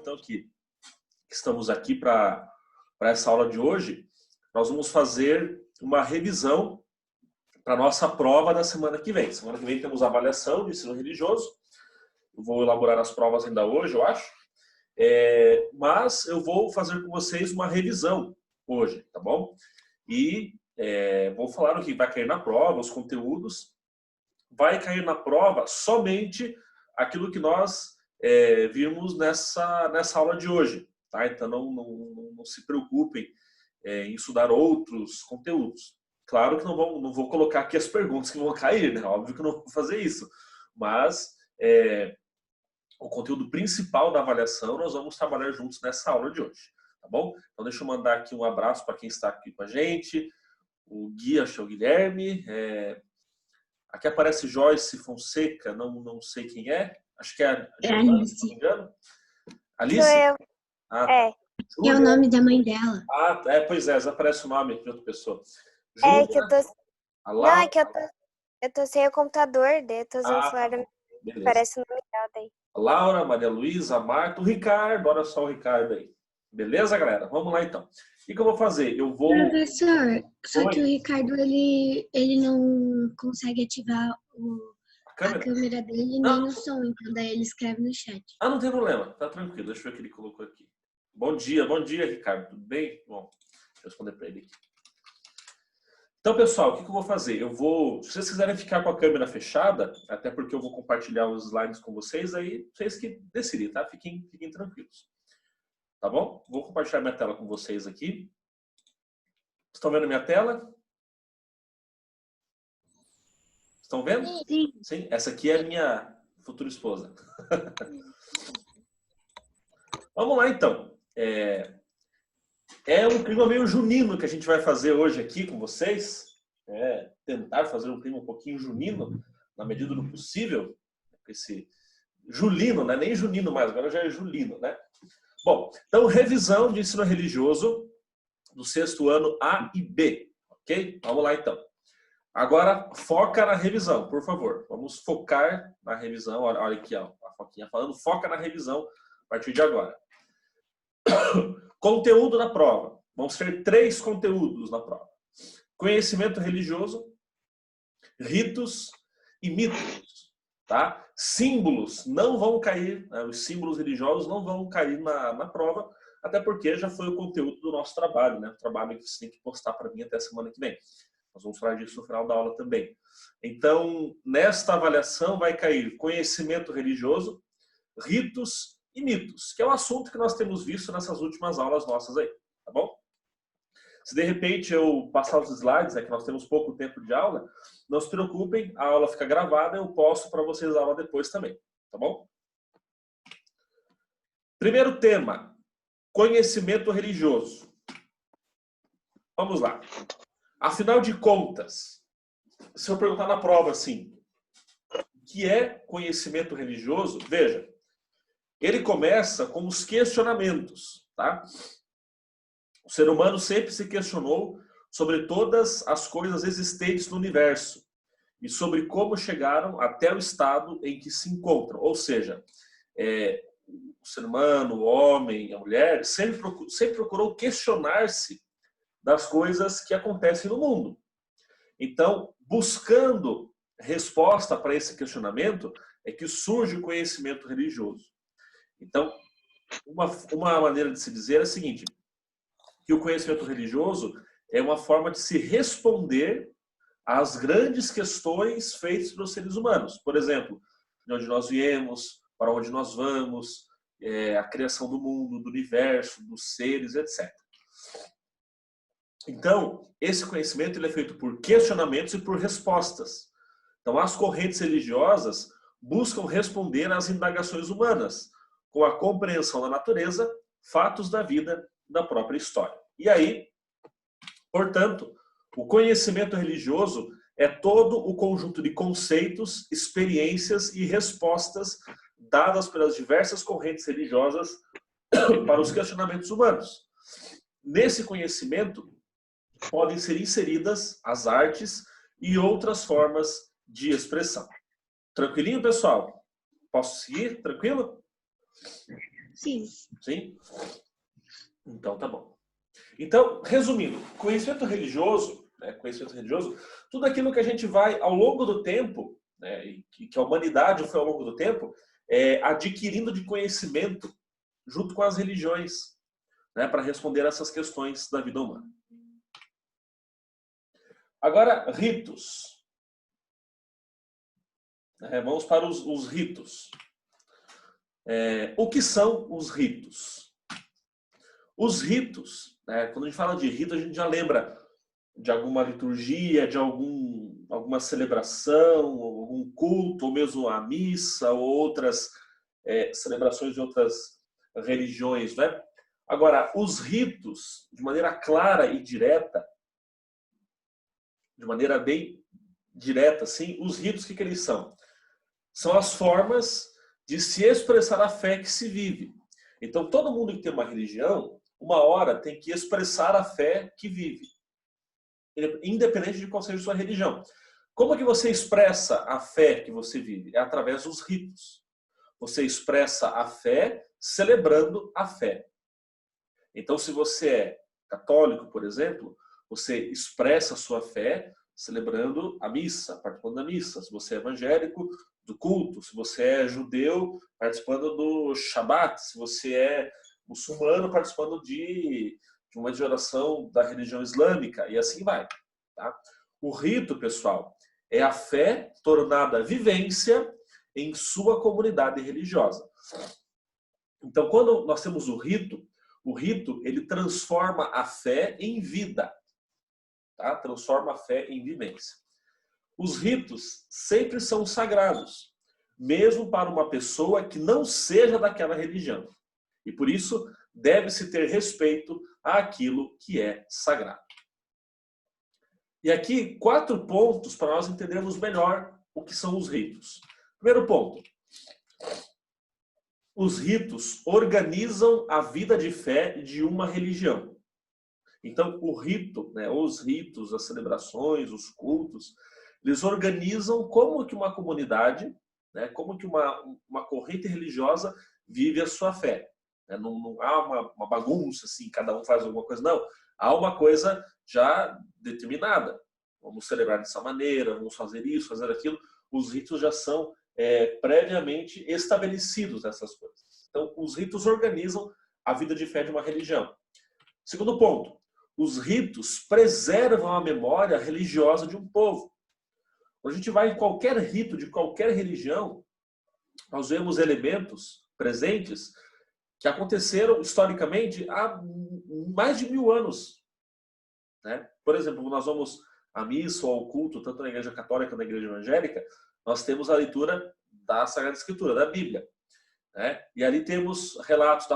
então, que estamos aqui para essa aula de hoje. Nós vamos fazer uma revisão para a nossa prova da semana que vem. Semana que vem temos a avaliação de ensino religioso. Eu vou elaborar as provas ainda hoje, eu acho. Mas eu vou fazer com vocês uma revisão hoje, tá bom? E vou falar o que vai cair na prova, os conteúdos. Vai cair na prova somente aquilo que nós vimos nessa aula de hoje, tá? Então não se preocupem em estudar outros conteúdos. Claro que não vou colocar aqui as perguntas que vão cair, né? Óbvio que eu não vou fazer isso. Mas o conteúdo principal da avaliação nós vamos trabalhar juntos nessa aula de hoje, tá bom? Então deixa eu mandar aqui um abraço para quem está aqui com a gente. O Gui, acho que é o Guilherme. Aqui aparece Joyce Fonseca, não sei quem é. Acho que é a Giovana, se não me engano. Alice? Sou eu. Ah, tá. É o nome da mãe dela. Ah, pois é, aparece o nome de outra pessoa. É que eu tô... Não, é que eu tô sem o computador, daí eu tô usando o celular da minha... Beleza. Parece o nome dela daí. A Laura, Maria Luísa, a Marta, o Ricardo, olha só o Ricardo aí. Beleza, galera? Vamos lá, então. O que eu vou fazer? Eu vou... Professor, só que o Ricardo, ele não consegue ativar a câmera dele nem o som, então daí ele escreve no chat. Ah, não tem problema. Tá tranquilo. Deixa eu ver o que ele colocou aqui. Bom dia, Ricardo. Tudo bem? Bom, deixa eu responder para ele aqui. Então, pessoal, o que eu vou fazer? Se vocês quiserem ficar com a câmera fechada, até porque eu vou compartilhar os slides com vocês, aí vocês que decidem, tá? Fiquem tranquilos. Tá bom? Vou compartilhar minha tela com vocês aqui. Estão vendo minha tela? Estão vendo? Sim. Sim? Essa aqui é a minha futura esposa. Vamos lá, então. É um clima meio junino que a gente vai fazer hoje aqui com vocês. Tentar fazer um clima um pouquinho junino, na medida do possível. Esse julino, né? Nem junino mais, agora já é julino, né? Bom, então revisão de ensino religioso do 6º ano A e B, ok? Vamos lá, então. Agora, foca na revisão, por favor. Vamos focar na revisão. Olha aqui, ó, a Foquinha falando. Foca na revisão a partir de agora. Conteúdo da prova. Vão ser 3 conteúdos na prova. Conhecimento religioso, ritos e mitos. Tá? Símbolos não vão cair, né? Os símbolos religiosos não vão cair na prova, até porque já foi o conteúdo do nosso trabalho, né? O trabalho que você tem que postar para mim até a semana que vem. Nós vamos falar disso no final da aula também. Então, nesta avaliação vai cair conhecimento religioso, ritos e mitos, que é um assunto que nós temos visto nessas últimas aulas nossas aí, tá bom? Se de repente eu passar os slides, que nós temos pouco tempo de aula, não se preocupem, a aula fica gravada, eu posto para vocês a aula depois também, tá bom? Primeiro tema, conhecimento religioso. Vamos lá. Afinal de contas, se eu perguntar na prova assim, o que é conhecimento religioso? Veja, ele começa com os questionamentos, tá? O ser humano sempre se questionou sobre todas as coisas existentes no universo e sobre como chegaram até o estado em que se encontram. Ou seja, o ser humano, o homem, a mulher, sempre procurou questionar-se das coisas que acontecem no mundo. Então, buscando resposta para esse questionamento, é que surge o conhecimento religioso. Então, uma maneira de se dizer é a seguinte, que o conhecimento religioso é uma forma de se responder às grandes questões feitas pelos seres humanos. Por exemplo, de onde nós viemos, para onde nós vamos, a criação do mundo, do universo, dos seres, etc. Então, esse conhecimento ele é feito por questionamentos e por respostas. Então, as correntes religiosas buscam responder às indagações humanas, com a compreensão da natureza, fatos da vida, da própria história. E aí, portanto, o conhecimento religioso é todo o conjunto de conceitos, experiências e respostas dadas pelas diversas correntes religiosas para os questionamentos humanos. Nesse conhecimento, podem ser inseridas as artes e outras formas de expressão. Tranquilinho, pessoal? Posso seguir? Tranquilo? Sim. Sim? Então, tá bom. Então, resumindo, conhecimento religioso, né, tudo aquilo que a gente vai, ao longo do tempo, né, e que a humanidade foi ao longo do tempo, adquirindo de conhecimento junto com as religiões, né, para responder essas questões da vida humana. Agora, ritos. Vamos para os ritos. O que são os ritos? Os ritos, né, quando a gente fala de rito, a gente já lembra de alguma liturgia, de alguma celebração, algum culto, ou mesmo a missa, ou outras celebrações de outras religiões, né? Agora, os ritos, de maneira clara e direta, de maneira bem direta, assim, os ritos, o que eles são? São as formas de se expressar a fé que se vive. Então, todo mundo que tem uma religião, uma hora tem que expressar a fé que vive, independente de qual seja a sua religião. Como é que você expressa a fé que você vive? É através dos ritos. Você expressa a fé celebrando a fé. Então, se você é católico, por exemplo, você expressa a sua fé celebrando a missa, participando da missa. Se você é evangélico, do culto. Se você é judeu, participando do Shabat. Se você é muçulmano, participando de uma de oração da religião islâmica. E assim vai. Tá? O rito, pessoal, é a fé tornada vivência em sua comunidade religiosa. Então, quando nós temos o rito ele transforma a fé em vida. Tá? Transforma a fé em vivência. Os ritos sempre são sagrados, mesmo para uma pessoa que não seja daquela religião. E por isso, deve-se ter respeito àquilo que é sagrado. E aqui, 4 pontos para nós entendermos melhor o que são os ritos. Primeiro ponto. Os ritos organizam a vida de fé de uma religião. Então, o rito, né, os ritos, as celebrações, os cultos, eles organizam como que uma comunidade, né, como que uma corrente religiosa vive a sua fé. Não há uma bagunça, assim, cada um faz alguma coisa, não. Há uma coisa já determinada. Vamos celebrar dessa maneira, vamos fazer isso, fazer aquilo. Os ritos já são previamente estabelecidos nessas coisas. Então, os ritos organizam a vida de fé de uma religião. Segundo ponto, os ritos preservam a memória religiosa de um povo. Quando a gente vai em qualquer rito de qualquer religião, nós vemos elementos presentes que aconteceram historicamente há mais de 1000 anos. Né? Por exemplo, nós vamos à missa ou ao culto, tanto na igreja católica quanto na igreja evangélica, nós temos a leitura da Sagrada Escritura, da Bíblia. Né? E ali temos relatos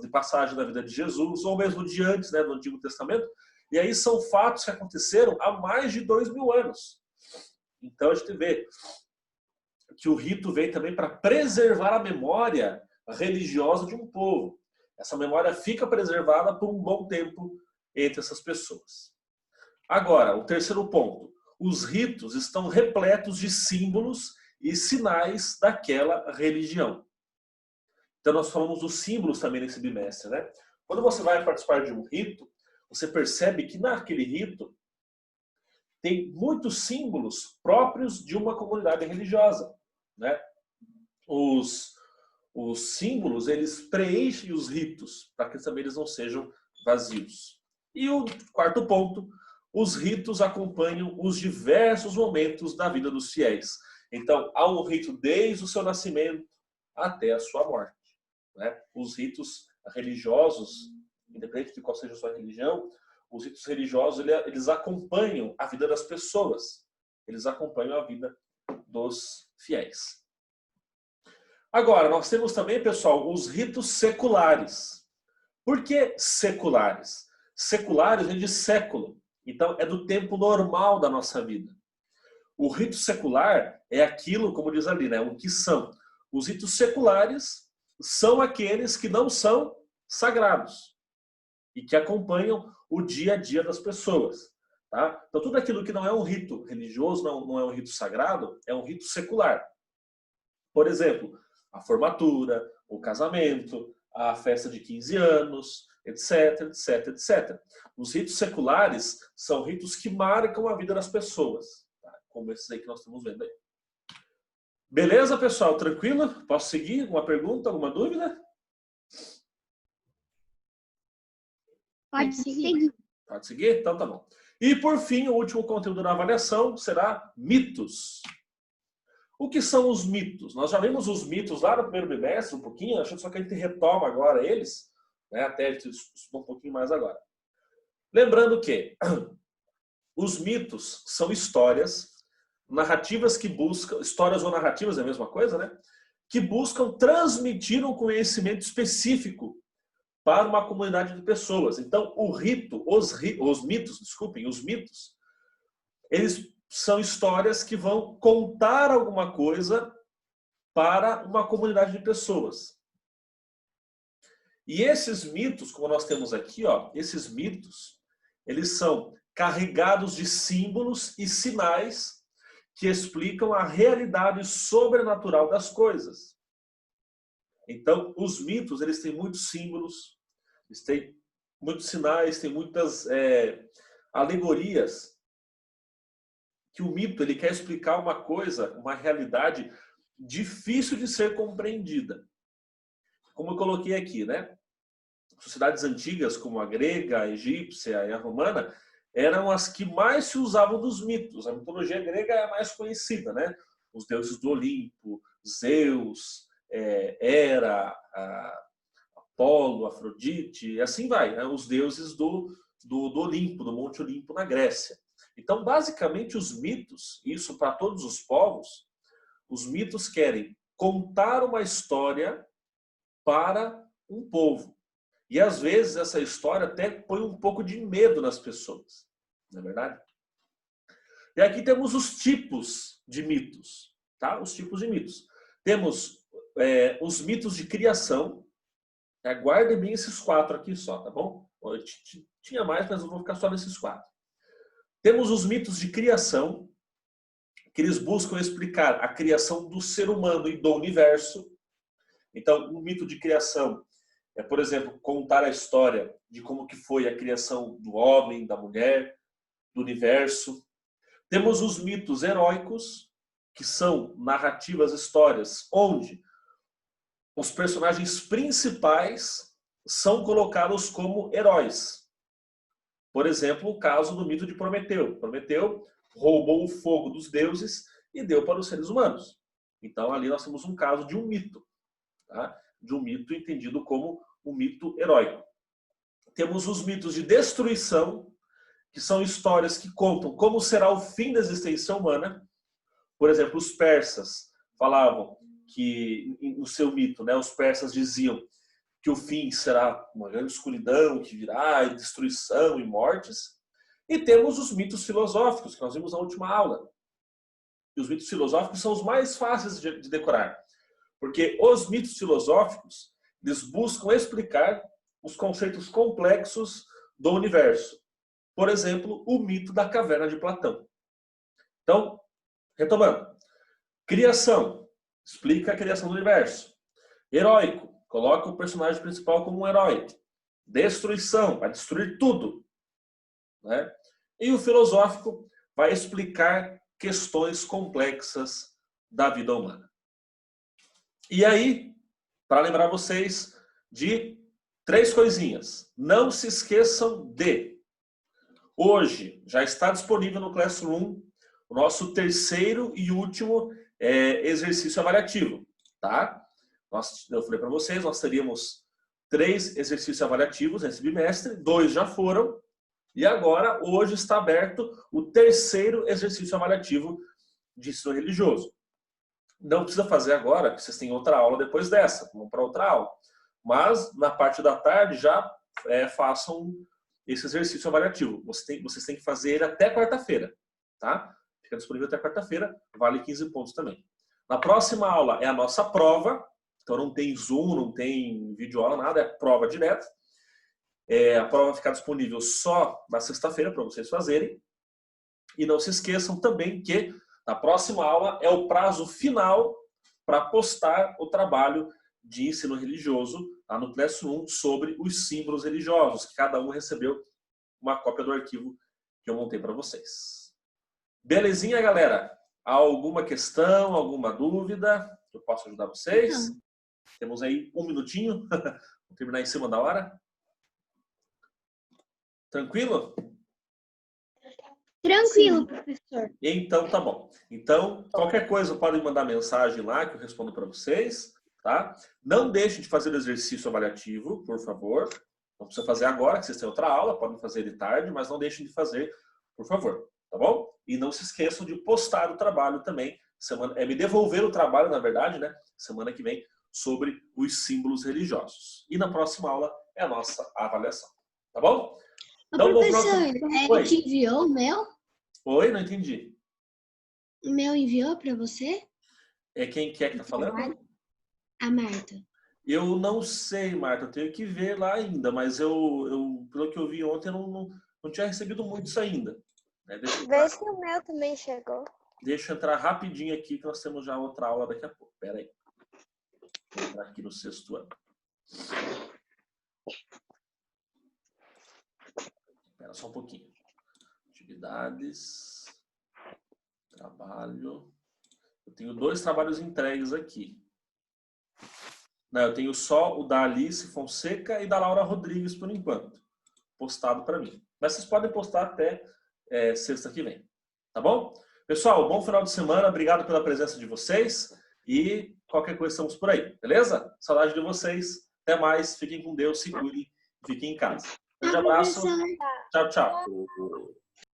de passagem da vida de Jesus, ou mesmo de antes, né, do Antigo Testamento. E aí são fatos que aconteceram há mais de 2000 anos. Então a gente vê que o rito vem também para preservar a memória religiosa de um povo. Essa memória fica preservada por um bom tempo entre essas pessoas. Agora, o terceiro ponto. Os ritos estão repletos de símbolos e sinais daquela religião. Então, nós falamos dos símbolos também nesse bimestre, né? Quando você vai participar de um rito, você percebe que naquele rito tem muitos símbolos próprios de uma comunidade religiosa, né? Os símbolos, eles preenchem os ritos, para que também eles não sejam vazios. E o quarto ponto, os ritos acompanham os diversos momentos da vida dos fiéis. Então, há um rito desde o seu nascimento até a sua morte. Né? Os ritos religiosos, independente de qual seja a sua religião, os ritos religiosos eles acompanham a vida das pessoas. Eles acompanham a vida dos fiéis. Agora, nós temos também, pessoal, os ritos seculares. Por que seculares? Seculares vem de século. Então, é do tempo normal da nossa vida. O rito secular é aquilo, como diz ali, né? O que são. Os ritos seculares são aqueles que não são sagrados e que acompanham o dia a dia das pessoas. Tá? Então, tudo aquilo que não é um rito religioso, não é um rito sagrado, é um rito secular. Por exemplo, a formatura, o casamento, a festa de 15 anos, etc, etc, etc. Os ritos seculares são ritos que marcam a vida das pessoas, tá? Como esses aí que nós estamos vendo aí. Beleza, pessoal? Tranquilo? Posso seguir? Alguma pergunta? Alguma dúvida? Pode seguir. Pode seguir? Então tá bom. E por fim, o último conteúdo da avaliação será mitos. O que são os mitos? Nós já vimos os mitos lá no primeiro bimestre, um pouquinho, só que a gente retoma agora eles, né, até a gente estudar um pouquinho mais agora. Lembrando que os mitos são histórias, narrativas que buscam, histórias ou narrativas é a mesma coisa, né? Que buscam transmitir um conhecimento específico para uma comunidade de pessoas. Então, o rito, os mitos, eles são histórias que vão contar alguma coisa para uma comunidade de pessoas. E esses mitos, como nós temos aqui, ó, esses mitos, eles são carregados de símbolos e sinais que explicam a realidade sobrenatural das coisas. Então, os mitos, eles têm muitos símbolos, eles têm muitos sinais, têm muitas alegorias, que o mito ele quer explicar uma coisa, uma realidade difícil de ser compreendida. Como eu coloquei aqui, né? Sociedades antigas, como a grega, a egípcia e a romana, eram as que mais se usavam dos mitos. A mitologia grega é a mais conhecida, né? Os deuses do Olimpo, Zeus, Hera, Apolo, Afrodite, e assim vai, né? Os deuses do Olimpo, do Monte Olimpo na Grécia. Então, basicamente, os mitos, isso para todos os povos, os mitos querem contar uma história para um povo. E, às vezes, essa história até põe um pouco de medo nas pessoas. Não é verdade? E aqui temos os tipos de mitos. Tá? Os tipos de mitos. Temos os mitos de criação. Guardem bem esses 4 aqui só, tá bom? Eu tinha mais, mas eu vou ficar só nesses 4. Temos os mitos de criação, que eles buscam explicar a criação do ser humano e do universo. Então, um mito de criação é, por exemplo, contar a história de como que foi a criação do homem, da mulher, do universo. Temos os mitos heróicos, que são narrativas, histórias, onde os personagens principais são colocados como heróis. Por exemplo, o caso do mito de Prometeu. Prometeu roubou o fogo dos deuses e deu para os seres humanos. Então, ali nós temos um caso de um mito. Tá? De um mito entendido como um mito heróico. Temos os mitos de destruição, que são histórias que contam como será o fim da existência humana. Por exemplo, os persas falavam que, no seu mito, né, os persas diziam que o fim será uma grande escuridão que virá, e destruição e mortes. E temos os mitos filosóficos, que nós vimos na última aula. E os mitos filosóficos são os mais fáceis de decorar. Porque os mitos filosóficos, eles buscam explicar os conceitos complexos do universo. Por exemplo, o mito da caverna de Platão. Então, retomando. Criação, explica a criação do universo. Heróico, coloca o personagem principal como um herói. Destruição, vai destruir tudo. Né? E o filosófico vai explicar questões complexas da vida humana. E aí, para lembrar vocês de 3 coisinhas. Não se esqueçam de... Hoje já está disponível no Classroom o nosso 3º e último exercício avaliativo. Tá? Eu falei para vocês, nós teríamos 3 exercícios avaliativos nesse bimestre, 2 já foram, e agora, hoje, está aberto o 3º exercício avaliativo de ensino religioso. Não precisa fazer agora, porque vocês têm outra aula depois dessa, vamos para outra aula. Mas, na parte da tarde, já façam esse exercício avaliativo. Vocês têm que fazer ele até quarta-feira. Tá? Fica disponível até quarta-feira, vale 15 pontos também. Na próxima aula é a nossa prova, então não tem Zoom, não tem videoaula, nada, é prova direta. A prova vai ficar disponível só na sexta-feira para vocês fazerem. E não se esqueçam também que na próxima aula é o prazo final para postar o trabalho de ensino religioso lá no Classroom 1 sobre os símbolos religiosos, que cada um recebeu uma cópia do arquivo que eu montei para vocês. Belezinha, galera? Alguma questão, alguma dúvida que eu possa ajudar vocês? Não. Temos aí 1 minutinho. Vou terminar em cima da hora. Tranquilo? Tranquilo, professor. Então, tá bom. Então, qualquer coisa, podem mandar mensagem lá que eu respondo para vocês, tá? Não deixem de fazer o exercício avaliativo, por favor. Não precisa fazer agora, que vocês têm outra aula, podem fazer de tarde, mas não deixem de fazer, por favor, tá bom? E não se esqueçam de postar o trabalho também, me devolver o trabalho, na verdade, né? Semana que vem, sobre os símbolos religiosos. E na próxima aula é a nossa avaliação, tá bom? Então, professor, ele te enviou o meu? Oi, não entendi. O meu enviou para você? É quem que tá falando? A Marta. Eu não sei, Marta, eu tenho que ver lá ainda, mas pelo que eu vi ontem, eu não tinha recebido muito isso ainda. Né? Vê se o meu também chegou. Deixa eu entrar rapidinho aqui, que nós temos já outra aula daqui a pouco. Pera aí. Vou entrar aqui no 6º ano. Espera só um pouquinho. Atividades. Trabalho. Eu tenho 2 trabalhos entregues aqui. Não, eu tenho só o da Alice Fonseca e da Laura Rodrigues, por enquanto. Postado para mim. Mas vocês podem postar até sexta que vem. Tá bom? Pessoal, bom final de semana. Obrigado pela presença de vocês. E qualquer coisa estamos por aí. Beleza? Saudade de vocês. Até mais. Fiquem com Deus. Se cuidem. Fiquem em casa. Um grande abraço. Tchau, tchau.